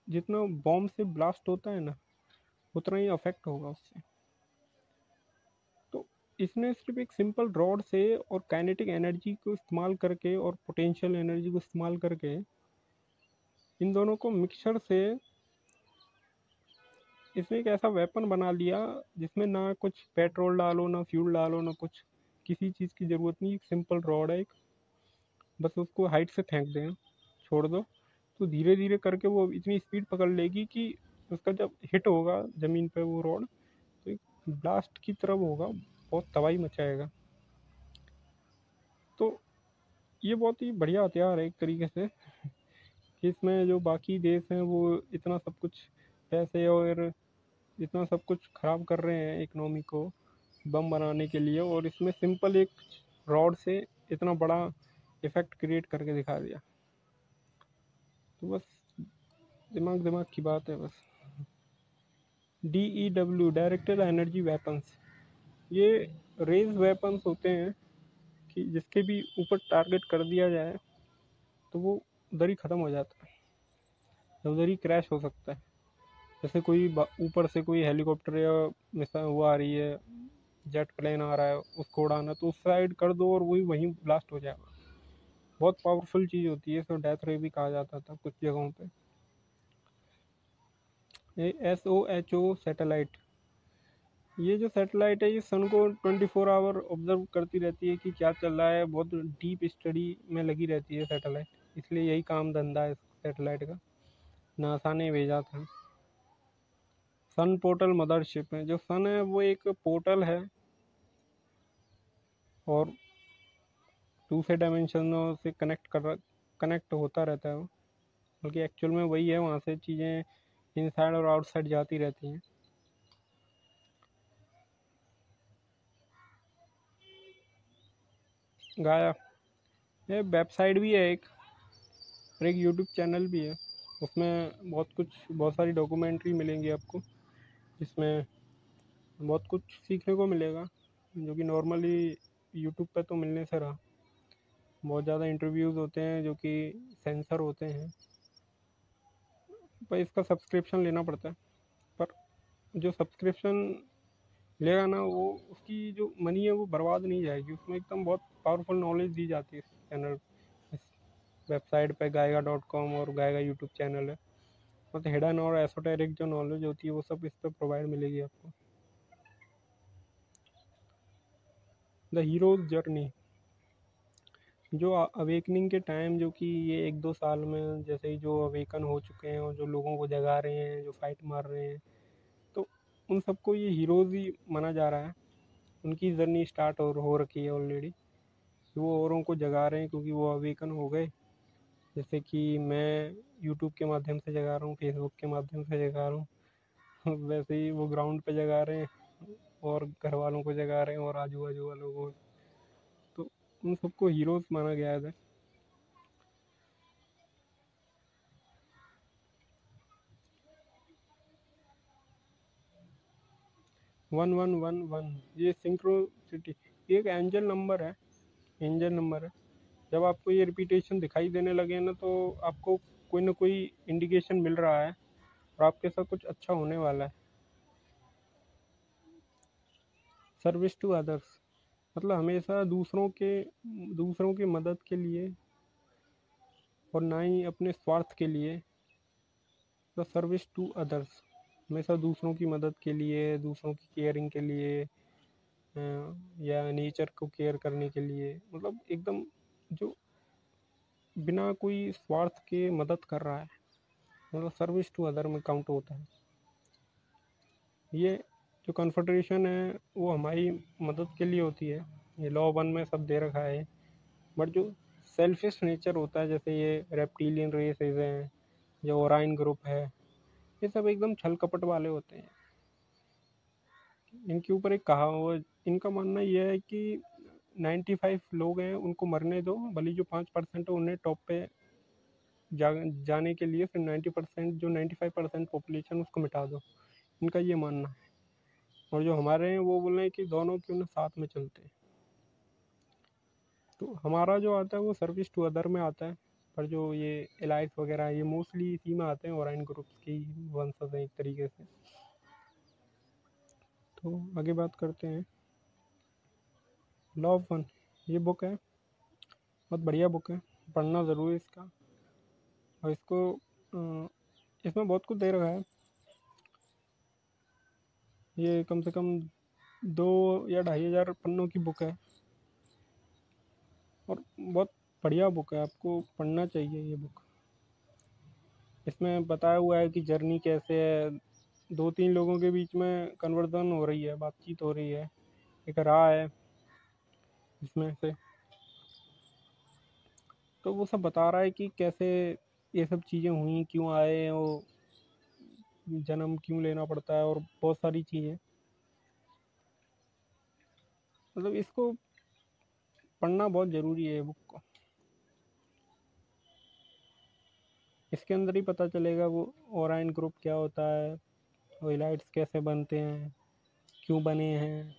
जितना बॉम्ब से ब्लास्ट होता है ना, उतना ही अफेक्ट होगा उससे। तो इसने सिर्फ एक सिंपल रॉड से और काइनेटिक एनर्जी को इस्तेमाल करके और पोटेंशियल एनर्जी को इस्तेमाल करके इन दोनों को मिक्सचर से इसने एक ऐसा वेपन बना लिया जिसमें ना कुछ पेट्रोल डालो, ना फ्यूल डालो, ना कुछ, किसी चीज़ की ज़रूरत नहीं। एक सिंपल रॉड है एक, बस उसको हाइट से फेंक दें, छोड़ दो, तो धीरे धीरे करके वो इतनी स्पीड पकड़ लेगी कि उसका जब हिट होगा ज़मीन पे वो रॉड, तो एक ब्लास्ट की तरह वो होगा, बहुत तबाही मचाएगा। तो ये बहुत ही बढ़िया हथियार है एक तरीके से, कि इसमें जो बाकी देश हैं वो इतना सब कुछ पैसे और इतना सब कुछ खराब कर रहे हैं इकोनॉमी को बम बनाने के लिए, और इसमें सिंपल एक रॉड से इतना बड़ा इफेक्ट क्रिएट करके दिखा दिया। तो बस दिमाग दिमाग की बात है बस। DEW, डायरेक्टेड एनर्जी वेपन्स, ये रेज वेपन्स होते हैं कि जिसके भी ऊपर टारगेट कर दिया जाए तो वो उधर ही ख़त्म हो जाता है, उधर ही क्रैश हो सकता है। जैसे कोई ऊपर से कोई हेलीकॉप्टर या मिसाइल वो आ रही है, जेट प्लेन आ रहा है, उसको उड़ाना, तो उस साइड कर दो और वही वहीं ब्लास्ट हो जाएगा। बहुत पावरफुल चीज़ होती है, इसको डेथ रे भी कहा जाता था कुछ जगहों पे। ये SOHO सैटेलाइट, ये जो सैटेलाइट है ये सन को 24 आवर ऑब्जर्व करती रहती है कि क्या चल रहा है, बहुत डीप स्टडी में लगी रहती है सैटेलाइट, इसलिए यही काम धंधा है सैटेलाइट का, नासा ने भेजा था। सन पोर्टल मदरशिप है, जो सन है वो एक पोर्टल है और दूसरे डायमेंशनों से कनेक्ट होता रहता है वो, बल्कि एक्चुअल में वही है, वहाँ से चीज़ें इनसाइड और आउटसाइड जाती रहती हैं। गाया, ये वेबसाइट भी है एक, और एक यूट्यूब चैनल भी है। उसमें बहुत सारी डॉक्यूमेंट्री मिलेंगी आपको, जिसमें बहुत कुछ सीखने को मिलेगा, जो कि नॉर्मली यूट्यूब पे तो मिलने से रहा। बहुत ज़्यादा इंटरव्यूज़ होते हैं जो कि सेंसर होते हैं, पर इसका सब्सक्रिप्शन लेना पड़ता है। पर जो सब्सक्रिप्शन लेगा ना, वो उसकी जो मनी है वो बर्बाद नहीं जाएगी, उसमें एकदम बहुत पावरफुल नॉलेज दी जाती है इस चैनल, इस वेबसाइट पे गाएगा.com, और गाएगा यूट्यूब चैनल है। मतलब हिडन और एसोटेरिक जो नॉलेज होती है वो सब इस पर प्रोवाइड मिलेगी आपको। द हीरोज जर्नी, जो अवेकनिंग के टाइम, जो कि ये 1-2 साल में जैसे ही जो अवेकन हो चुके हैं और जो लोगों को जगा रहे हैं, जो फाइट मार रहे हैं, तो उन सबको ये हीरोज़ ही माना जा रहा है। उनकी जर्नी स्टार्ट हो रखी है ऑलरेडी, वो औरों को जगा रहे हैं क्योंकि वो अवेकन हो गए। जैसे कि मैं यूट्यूब के माध्यम से जगा रहा हूँ, फेसबुक के माध्यम से जगा रहा हूँ वैसे ही वो ग्राउंड पे जगा रहे हैं और घर वालों को जगा रहे हैं और आजू बाजू वालों को। तो उन सबको हीरोज़ माना गया है। 1111, ये सिंक्रोसिटी, एक एंजल नंबर है। जब आपको ये रिपीटेशन दिखाई देने लगे ना, तो आपको कोई ना कोई इंडिकेशन मिल रहा है और आपके साथ कुछ अच्छा होने वाला है। सर्विस टू अदर्स, मतलब हमेशा दूसरों की मदद के लिए, और ना ही अपने स्वार्थ के लिए। द सर्विस टू अदर्स, हमेशा दूसरों की मदद के लिए, दूसरों की केयरिंग के लिए, या नेचर को केयर करने के लिए, मतलब एकदम जो बिना कोई स्वार्थ के मदद कर रहा है, मतलब सर्विस टू अदर में काउंट होता है। ये जो कन्फेडरेशन है वो हमारी मदद के लिए होती है, ये लॉ 1 में सब दे रखा है। बट जो सेल्फिश नेचर होता है, जैसे ये रेप्टिलियन रेसेस हैं, जो ओराइन ग्रुप है, ये सब एकदम छल कपट वाले होते हैं। इनके ऊपर एक कहा वो, इनका मानना यह है कि 95 लोग हैं उनको मरने दो, भले जो 5% है उन्हें टॉप पे जाने के लिए, फिर 90%, जो 95% पॉपुलेशन उसको मिटा दो, इनका ये मानना है। और जो हमारे हैं वो बोल रहे हैं कि दोनों क्यों ना साथ में चलते हैं। तो हमारा जो आता है वो सर्विस टू अदर में आता है, पर जो ये एलाइस वगैरह है ये मोस्टली इसी में आते हैं, ओराइन ग्रुप्स की वंशज हैं एक तरीके से। तो आगे बात करते हैं। लॉ ऑफ वन, ये बुक है, बहुत बढ़िया बुक है, पढ़ना ज़रूर है इसका। और इसको इसमें बहुत कुछ दे रखा है। ये कम से कम 2 या 2,500 पन्नों की बुक है और बहुत बढ़िया बुक है, आपको पढ़ना चाहिए ये बुक। इसमें बताया हुआ है कि जर्नी कैसे है, 2-3 लोगों के बीच में कन्वर्जन हो रही है, बातचीत हो रही है, एक राह है इसमें से। तो वो सब बता रहा है कि कैसे ये सब चीज़ें हुई, क्यों आए वो, जन्म क्यों लेना पड़ता है और बहुत सारी चीज़ें। मतलब इसको पढ़ना बहुत ज़रूरी है बुक को। इसके अंदर ही पता चलेगा वो ओराइन ग्रुप क्या होता है, ओइलाइट्स कैसे बनते हैं, क्यों बने हैं,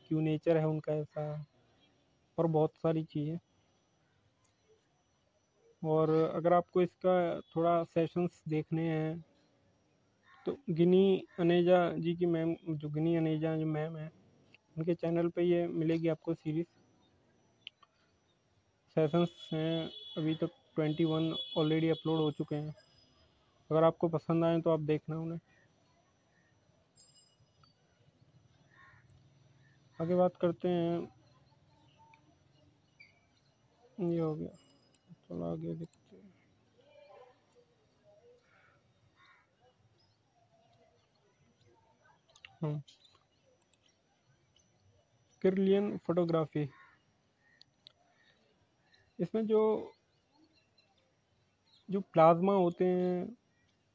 क्यों नेचर है उनका ऐसा, और बहुत सारी चीज़ें। और अगर आपको इसका थोड़ा सेशंस देखने हैं तो गिनी अनेजा जी की मैम, जो गिनी अनेजा जो मैम है, उनके चैनल पे ये मिलेगी आपको सीरीज़। सेशंस हैं अभी तक 21 ऑलरेडी अपलोड हो चुके हैं। अगर आपको पसंद आए तो आप देखना उन्हें। आगे बात करते हैं। ये हो गया, चलो आगे देखते हैं। हाँ, किरलियन फोटोग्राफी। इसमें जो जो प्लाज्मा होते हैं,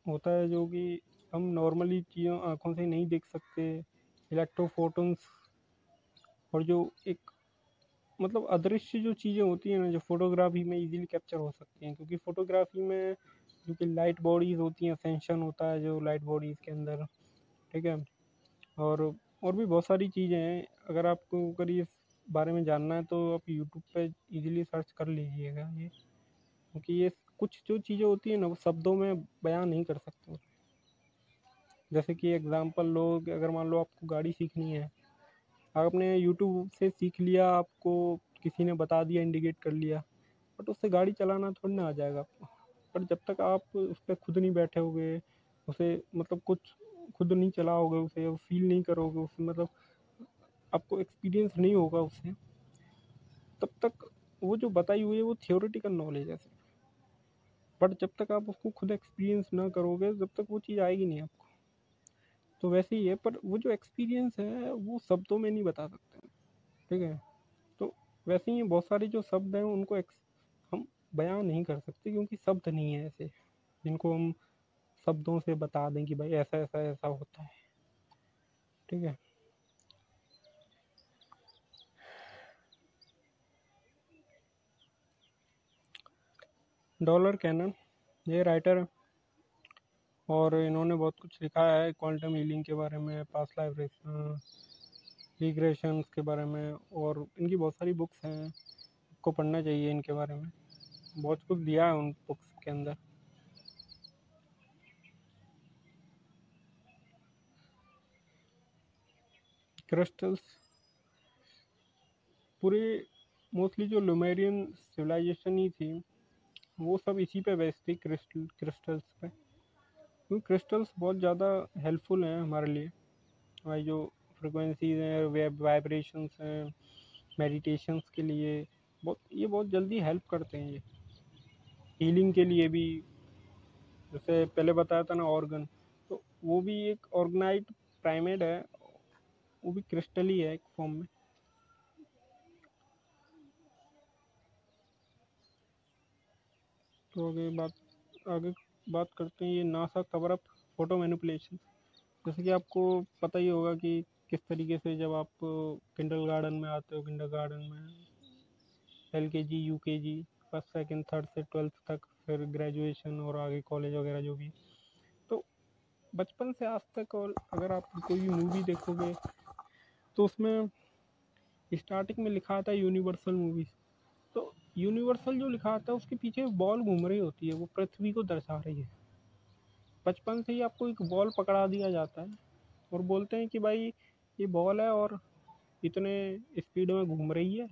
होता है जो कि हम नॉर्मली चीज़ों आँखों से नहीं देख सकते, इलेक्ट्रोफोटॉन्स, और जो एक मतलब अदृश्य जो चीज़ें होती हैं ना, जो फोटोग्राफी में इजीली कैप्चर हो सकती हैं, क्योंकि फोटोग्राफी में जो कि लाइट बॉडीज़ होती हैं, सेंशन होता है जो लाइट बॉडीज़ के अंदर, ठीक है। और और भी बहुत सारी चीज़ें हैं। अगर आपको अगर इस बारे में जानना है तो आप यूट्यूब पे इजीली सर्च कर लीजिएगा ये, क्योंकि ये कुछ जो चीज़ें होती हैं ना वो शब्दों में बयां नहीं कर सकते। जैसे कि एग्जांपल लो कि अगर मान लो आपको गाड़ी सीखनी है, आपने यूट्यूब से सीख लिया, आपको किसी ने बता दिया, इंडिकेट कर लिया, बट उससे गाड़ी चलाना थोड़ी ना आ जाएगा आपको। पर जब तक आप उस पर खुद नहीं बैठे होगे, उसे मतलब कुछ खुद नहीं चलाओगे, उसे फील नहीं करोगे, उसे मतलब आपको एक्सपीरियंस नहीं होगा उससे, तब तक वो जो बताई हुई है वो थियोरेटिकल नॉलेज है सिर्फ। बट जब तक आप उसको खुद एक्सपीरियंस ना करोगे, जब तक वो चीज़ आएगी नहीं आपको। तो वैसे ही है, पर वो जो एक्सपीरियंस है वो शब्दों में नहीं बता सकते, ठीक है। तो वैसे ही बहुत सारे जो शब्द हैं उनको हम बयां नहीं कर सकते, क्योंकि शब्द नहीं है ऐसे जिनको हम शब्दों से बता दें कि भाई ऐसा ऐसा ऐसा होता है, ठीक है। डॉलर कैनन, ये राइटर है और इन्होंने बहुत कुछ लिखा है क्वांटम हीलिंग के बारे में, पास्ट लाइफ रिग्रेशंस के बारे में, और इनकी बहुत सारी बुक्स हैं, आपको पढ़ना चाहिए इनके बारे में। बहुत कुछ दिया है उन बुक्स के अंदर। क्रिस्टल्स, पूरे मोस्टली जो लुमेरियन सिविलाइजेशन ही थी वो सब इसी पे बेस्ड थी, क्रिस्टल्स पे, क्योंकि क्रिस्टल्स बहुत ज़्यादा हेल्पफुल हैं हमारे लिए। हमारी जो फ्रिक्वेंसीज हैं, वाइब्रेशंस हैं, मेडिटेशंस के लिए बहुत जल्दी हेल्प करते हैं ये, हीलिंग के लिए भी। जैसे पहले बताया था ना ऑर्गन, तो वो भी एक ऑर्गेनाइड प्राइमेट है, वो भी क्रिस्टल ही है एक फॉर्म में। तो आगे बात करते हैं ये NASA cover up photo manipulation. जैसे कि आपको पता ही होगा कि किस तरीके से जब आप किंडर गार्डन में आते हो, किंडर गार्डन में LKG UKG, first second third से 12th तक, फिर ग्रेजुएशन और आगे कॉलेज वगैरह जो भी, तो बचपन से आज तक, और अगर आप कोई भी मूवी देखोगे तो उसमें स्टार्टिंग में लिखा आता है यूनिवर्सल मूवीज। तो यूनिवर्सल जो लिखा आता है उसके पीछे बॉल घूम रही होती है, वो पृथ्वी को दर्शा रही है। बचपन से ही आपको एक बॉल पकड़ा दिया जाता है और बोलते हैं कि भाई ये बॉल है और इतने स्पीड में घूम रही है।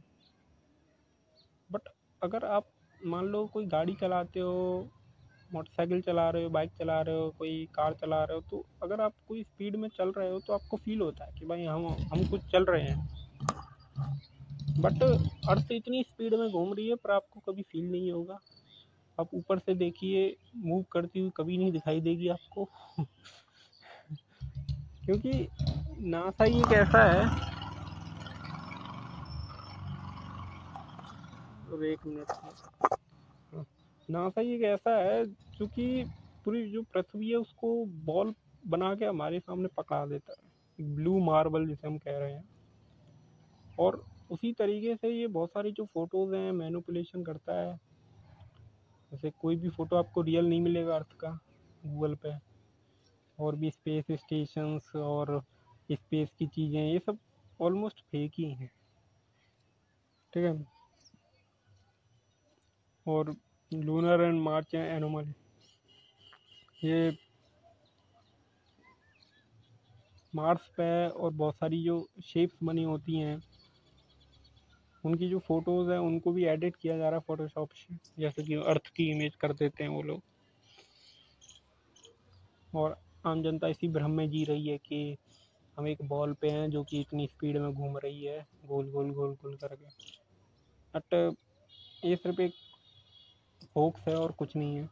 बट अगर आप मान लो कोई गाड़ी चलाते हो मोटरसाइकिल चला रहे हो, बाइक चला रहे हो, कोई कार चला रहे हो, तो अगर आप कोई स्पीड में चल रहे हो तो आपको फील होता है कि भाई हम कुछ चल रहे हैं। बट अर्थ इतनी स्पीड में घूम रही है पर आपको कभी फील नहीं होगा। आप ऊपर से देखिए, मूव करती हुई कभी नहीं दिखाई देगी आपको। क्योंकि नासा ही एक ऐसा है। अब एक मिनट, नासा ही एक ऐसा है जो कि पूरी जो पृथ्वी है उसको बॉल बना के हमारे सामने पकड़ा देता है, ब्लू मार्बल जिसे हम कह रहे हैं। और उसी तरीके से ये बहुत सारी जो फोटोज़ हैं मैनिपुलेशन करता है। जैसे कोई भी फ़ोटो आपको रियल नहीं मिलेगा अर्थ का गूगल पे, और भी स्पेस स्टेशंस और स्पेस की चीज़ें ये सब ऑलमोस्ट फेक ही हैं, ठीक है। और लूनर एंड मार्च एनोमली, ये मार्स पे और बहुत सारी जो शेप्स बनी होती हैं उनकी जो फ़ोटोज़ हैं उनको भी एडिट किया जा रहा है फ़ोटोशॉप से, जैसे कि अर्थ की इमेज कर देते हैं वो लोग। और आम जनता इसी भ्रम में जी रही है कि हम एक बॉल पे हैं जो कि इतनी स्पीड में घूम रही है गोल गोल गोल गोल करके। बट ये सिर्फ एक होक्स है और कुछ नहीं है।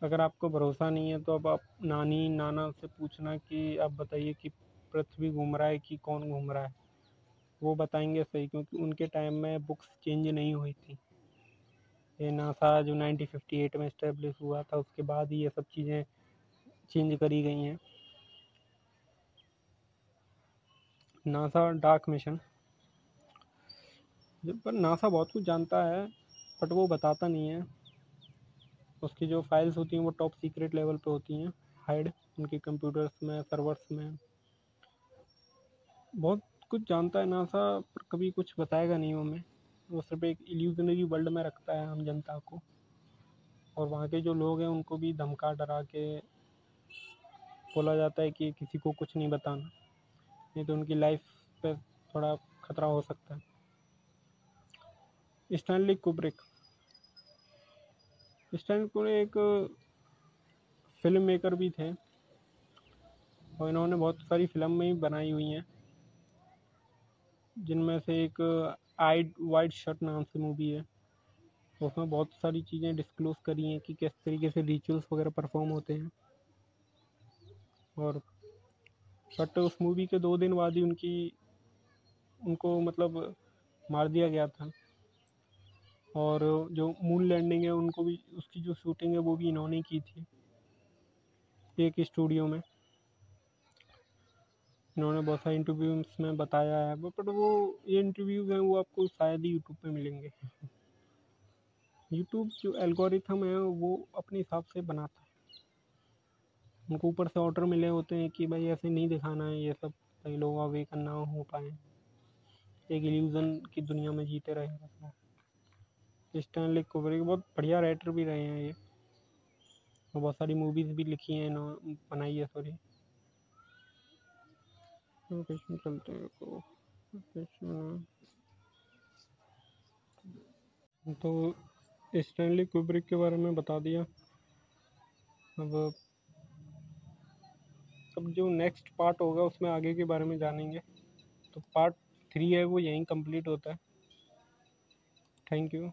अगर आपको भरोसा नहीं है तो अब आप नानी नाना से पूछना कि आप बताइए कि पृथ्वी घूम रहा है कि कौन घूम रहा है, वो बताएंगे सही, क्योंकि उनके टाइम में बुक्स चेंज नहीं हुई थी। ये नासा जो 1958 में इस्टेब्लिश हुआ था उसके बाद ही ये सब चीज़ें चेंज करी गई हैं। नासा डार्क मिशन, पर नासा बहुत कुछ जानता है बट वो बताता नहीं है। उसकी जो फाइल्स होती हैं वो टॉप सीक्रेट लेवल पे होती हैं, हाइड उनके कंप्यूटर्स में, सर्वर्स में। बहुत कुछ जानता है नासा पर कभी कुछ बताएगा नहीं हमें। वो सिर्फ एक इल्यूजनरी वर्ल्ड में रखता है हम जनता को, और वहाँ के जो लोग हैं उनको भी धमका डरा के बोला जाता है कि किसी को कुछ नहीं बताना, नहीं तो उनकी लाइफ पे थोड़ा खतरा हो सकता है। स्टैनली कुब्रिक, स्टैनली कुब्रिक एक फिल्म मेकर भी थे और इन्होंने बहुत सारी फिल्म भी बनाई हुई हैं, जिनमें से एक आइड वाइट शर्ट नाम से मूवी है। उसमें बहुत सारी चीज़ें डिस्क्लोज करी हैं कि किस तरीके से रिचुअल्स वगैरह परफॉर्म होते हैं। और बट उस मूवी के 2 दिन बाद ही उनको मतलब मार दिया गया था। और जो मून लैंडिंग है उनको भी, उसकी जो शूटिंग है वो भी इन्होंने की थी एक स्टूडियो में। इन्होंने बहुत सारे इंटरव्यूज में बताया है, बट वो ये इंटरव्यूज हैं वो आपको शायद ही यूट्यूब पे मिलेंगे। यूट्यूब जो एल्गोरिथम है वो अपने हिसाब से बनाता है, उनको ऊपर से ऑर्डर मिले होते हैं कि भाई ऐसे नहीं दिखाना है ये सब, कई लोग अवेकन ना हो पाए, एक इल्यूजन की दुनिया में जीते रहे। स्टैनली कुब्रिक बहुत बढ़िया राइटर भी रहे हैं ये, और बहुत सारी मूवीज़ भी लिखी हैं इन्होंने, बनाई है सॉरी। लोकेशन चलते हैं को लोकेशन, तो स्टैनली कुब्रिक के बारे में बता दिया। अब जो नेक्स्ट पार्ट होगा उसमें आगे के बारे में जानेंगे। तो पार्ट 3 है वो यहीं कंप्लीट होता है। Thank you.